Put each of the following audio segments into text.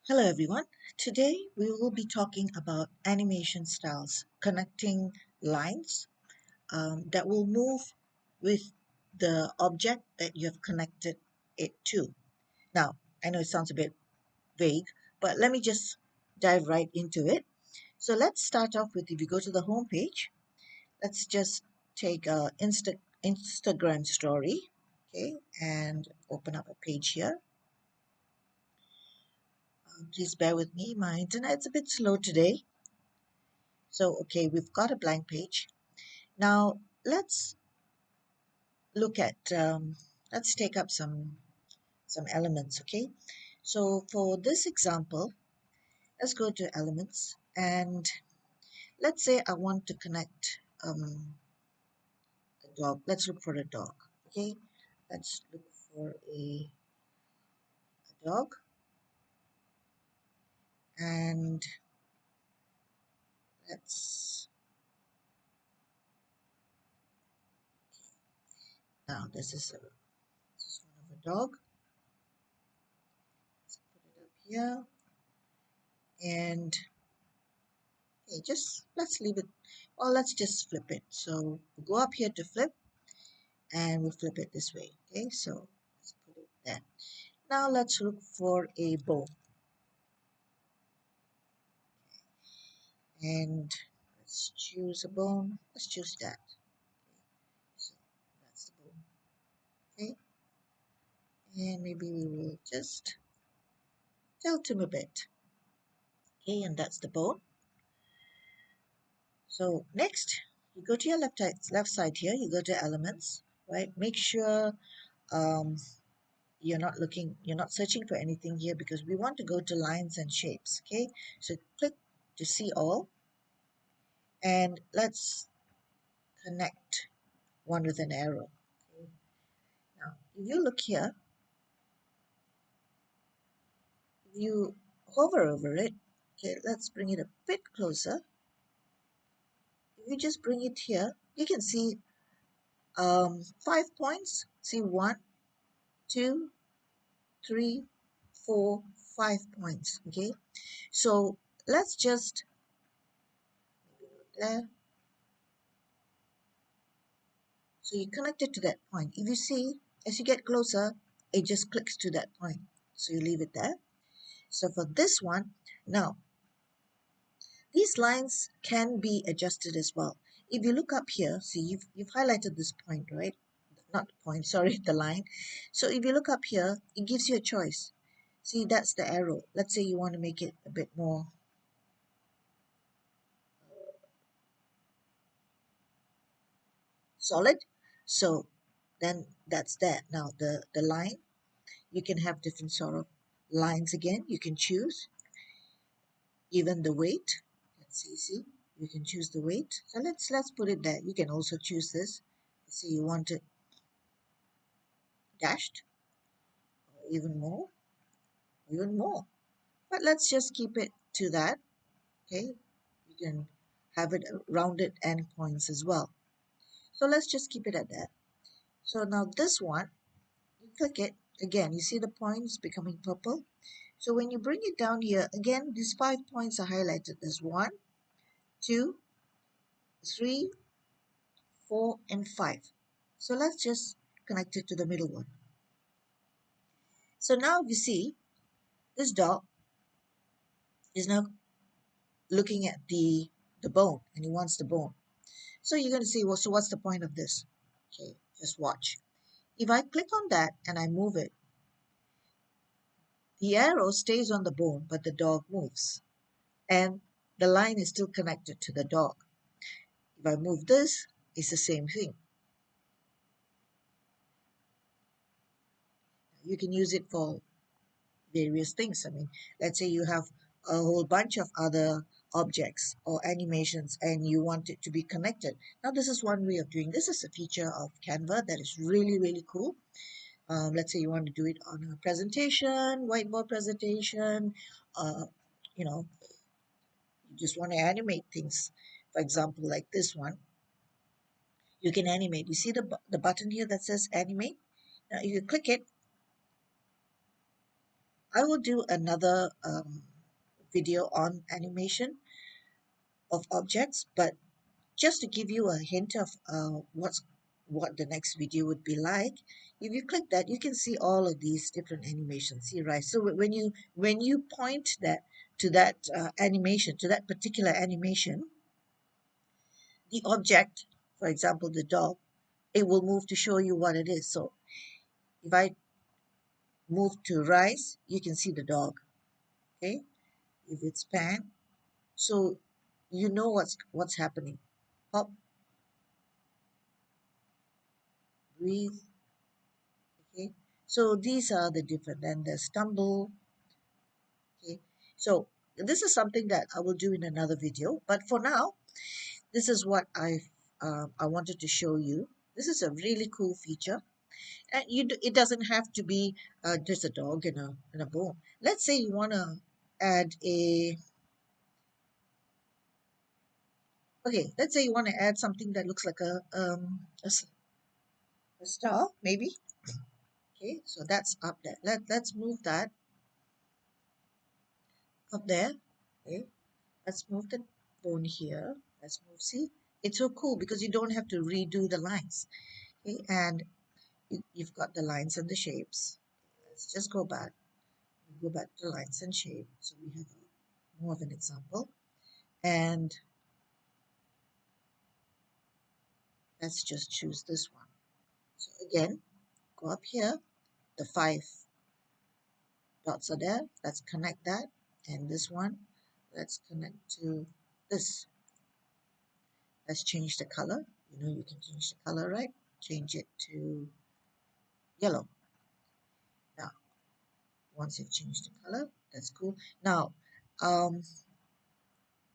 Hello everyone. Today we will be talking about animation styles, connecting lines that will move with the object that you have connected it to. Now, I know it sounds a bit vague, but let me just dive right into it. So let's start off with, if you go to the home page, let's just take a Instagram story, okay, and open up a page here. Please bear with me, my internet's a bit slow today. So, okay, we've got a blank page. Now, look at, let's take up some elements, okay? So for this example, let's go to elements and let's say I want to connect a dog. Let's look for a dog, okay? Let's look for a dog and let's, now this is one of a dog. Let's put it up here and okay, just let's leave it, or let's just flip it. So we'll go up here to flip and we'll flip it this way. Okay, so let's put it there. Now let's look for a bone and let's choose a bone. Let's choose that. So that's the bone. Okay, and maybe we will just tilt him a bit. Okay, and that's the bone. So next, you go to your left side here. You go to elements, right? Make sure um, you're not searching for anything here because we want to go to lines and shapes. Okay, so click to see all and let's connect one with an arrow. Okay, now if you look here, if you hover over it, okay, let's bring it a bit closer. If you just bring it here, you can see 5 points. See, 1, 2, 3, 4, 5 points. Okay, so let's just there. So you connect it to that point. If you see, as you get closer, it just clicks to that point. So you leave it there. So for this one, now these lines can be adjusted as well. If you look up here, see you've highlighted this point, right? Not the point, sorry, the line. So if you look up here, it gives you a choice. See, that's the arrow. Let's say you want to make it a bit more solid. So then that's that. Now the line, you can have different sort of lines again. You can choose even the weight. Let's see, you can choose the weight. So let's put it there. You can also choose this. See, you want it dashed or even more. But let's just keep it to that. Okay, you can have it rounded endpoints as well. So let's just keep it at that. So now this one, you click it again. You see the points becoming purple. So when you bring it down here, again, these 5 points are highlighted. There's 1, 2, 3, 4, and 5. So let's just connect it to the middle one. So now you see this dog is now looking at the bone and he wants the bone. So you're going to see, well, so what's the point of this? Okay, just watch. If I click on that and I move it, the arrow stays on the bone, but the dog moves. And the line is still connected to the dog. If I move this, it's the same thing. You can use it for various things. I mean, let's say you have a whole bunch of other objects or animations and you want it to be connected. Now, this is one way of doing this. Is a feature of Canva that is really, really cool. Let's say you want to do it on a presentation, whiteboard presentation, uh, you know, you just want to animate things. For example, like this one, you can animate. You see the button here that says animate? Now, if you click it, I will do another video on animation of objects, but just to give you a hint of what the next video would be like, if you click that, you can see all of these different animations. See, right? So when you point that to that animation, to that particular animation, the object, for example, the dog, it will move to show you what it is. So if I move to rise, you can see the dog. Okay, if it's pan, so you know what's happening. Pop, breathe. Okay, so these are the different. Then the stumble. Okay, so this is something that I will do in another video. But for now, this is what I wanted to show you. This is a really cool feature, and it doesn't have to be just a dog and a bone. Let's say you want to add a okay. Let's say you want to add something that looks like a star, maybe. Okay, so that's up there. Let's move that up there. Okay, let's move the bone here. Let's move. See, it's so cool because you don't have to redo the lines. Okay, and you've got the lines and the shapes. Let's just go back to lines and shape. So we have more of an example. And let's just choose this one. So again, go up here. The 5 dots are there. Let's connect that. And this one, let's connect to this. Let's change the color. You know you can change the color, right? Change it to yellow. Now, once you've changed the color, that's cool. Now, um,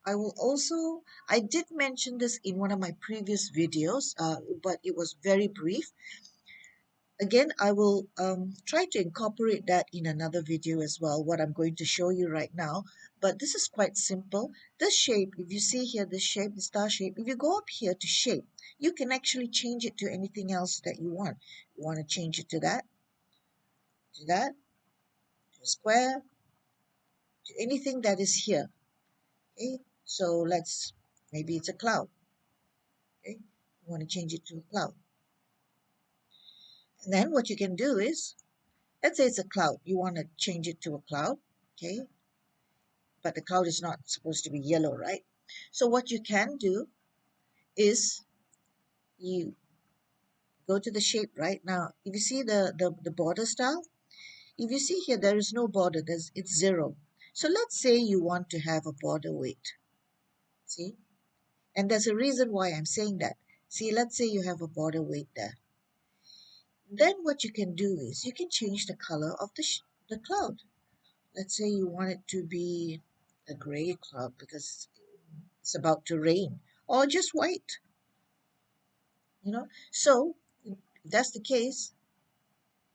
I did mention this in one of my previous videos, but it was very brief. Again, I will try to incorporate that in another video as well, what I'm going to show you right now. But this is quite simple. This shape, if you see here, this shape, the star shape, if you go up here to shape, you can actually change it to anything else that you want. You want to change it to that, to a square, to anything that is here. Okay, so maybe it's a cloud. Okay, you want to change it to a cloud. And then what you can do is, let's say it's a cloud. You want to change it to a cloud. Okay, but the cloud is not supposed to be yellow, right? So what you can do is you go to the shape right now. If you see the border style, if you see here, there is no border. It's 0. So let's say you want to have a border weight. See? And there's a reason why I'm saying that. See, let's say you have a border weight there. Then what you can do is you can change the color of the cloud. Let's say you want it to be a gray cloud because it's about to rain, or just white, So if that's the case,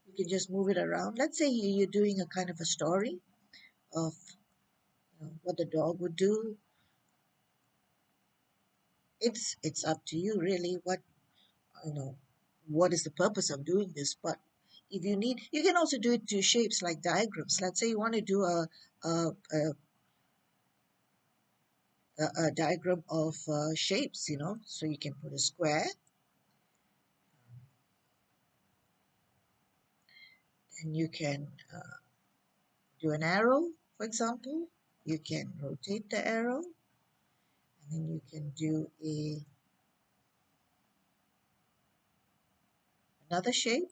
you can just move it around. Let's say you're doing a kind of a story of what the dog would do. It's up to you really you know what is the purpose of doing this. But if you need, you can also do it to shapes like diagrams. Let's say you want to do a, a, a diagram of shapes, so you can put a square, and you can do an arrow, for example. You can rotate the arrow, and then you can do another shape,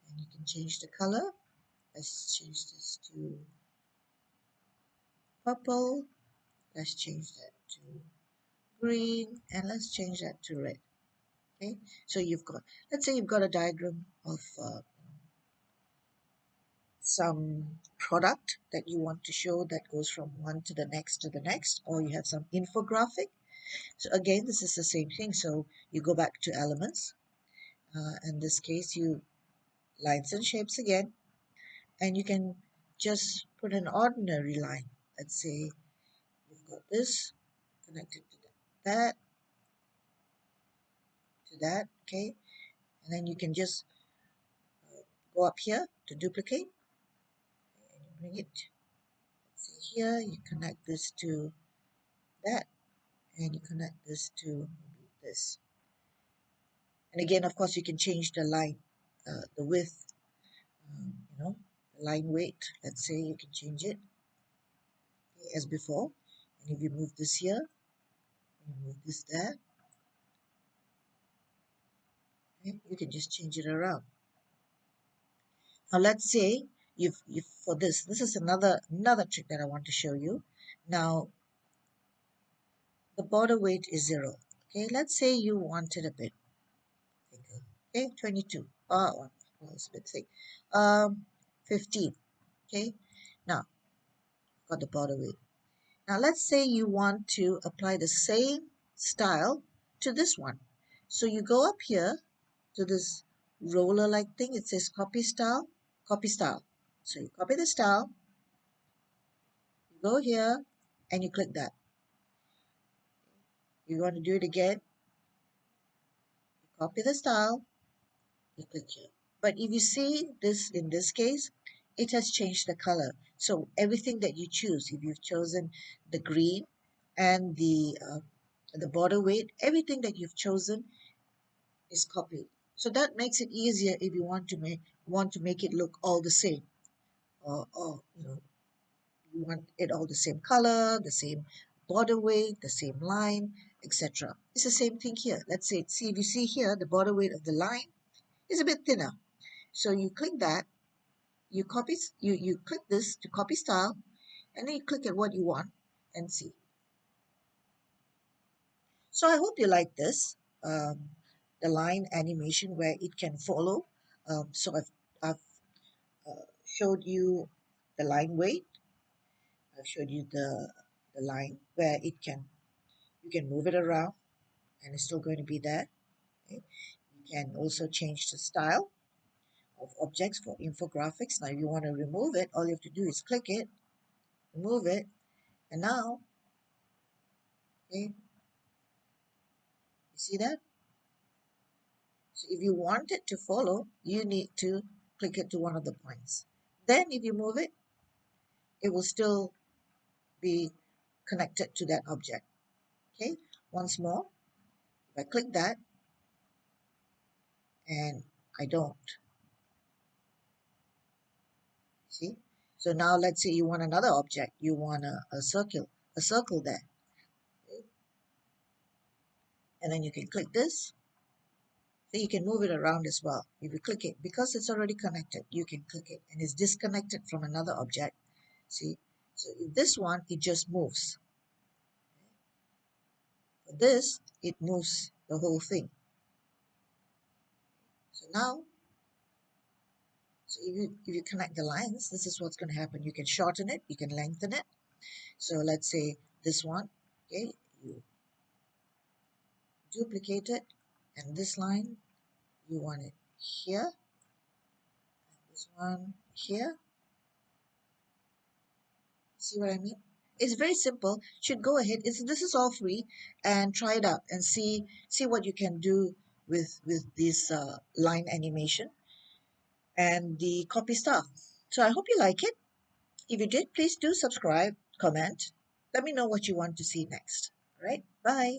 and you can change the color. Let's change this to purple. Let's change that to green, and let's change that to red. Okay, so let's say you've got a diagram of some product that you want to show that goes from one to the next, or you have some infographic. So again, this is the same thing. So you go back to elements. In this case, you lines and shapes again, and you can just put an ordinary line. Let's say you've got this connected to that, to that, okay? And then you can just go up here to duplicate, bring it, let's see here, you connect this to that, and you connect this to maybe this. And again, of course, you can change the line, the width, the line weight. Let's say you can change it as before. And if you move this here, you move this there, okay, you can just change it around. Now let's say you've for this is another trick that I want to show you. Now the border weight is 0. Okay, let's say you wanted a bit bigger. Okay, 22. Oh, it's a bit thick. 15. Okay, now got the border weight. Now let's say you want to apply the same style to this one. So you go up here to this roller like thing. It says copy style, copy style. So you copy the style, you go here and you click that. You want to do it again, you copy the style, you click here. But if you see this in this case, it has changed the color. So everything that you choose, if you've chosen the green and the border weight, everything that you've chosen is copied. So that makes it easier if you want to make it look all the same, or you want it all the same color, the same border weight, the same line, etc. It's the same thing here. Let's say, see if you see here, the border weight of the line is a bit thinner. So you click that, you click this to copy style, and then you click at what you want and see. So I hope you like this, the line animation where it can follow. So I've showed you the line weight. I've showed you the line where you can move it around and it's still going to be there. Okay? You can also change the style of objects for infographics. Now, if you want to remove it, all you have to do is click it, remove it, and now, okay, you see that? So if you want it to follow, you need to click it to one of the points. Then if you move it, it will still be connected to that object. Okay, once more, if I click that and I don't, see? So now let's say you want another object, you want a circle there. Okay? And then you can click this. So you can move it around as well. If you click it, because it's already connected, you can click it and it's disconnected from another object. See? So if this one, it just moves. For this, it moves the whole thing. So now, so if you connect the lines, this is what's going to happen. You can shorten it, you can lengthen it. So let's say this one, okay, you duplicate it, and this line, you want it here, and this one here. See what I mean? It's very simple. Should go ahead. This is all free, and try it out and see what you can do with this line animation and the copy stuff. So I hope you like it. If you did, please do subscribe, comment. Let me know what you want to see next. All right? Bye.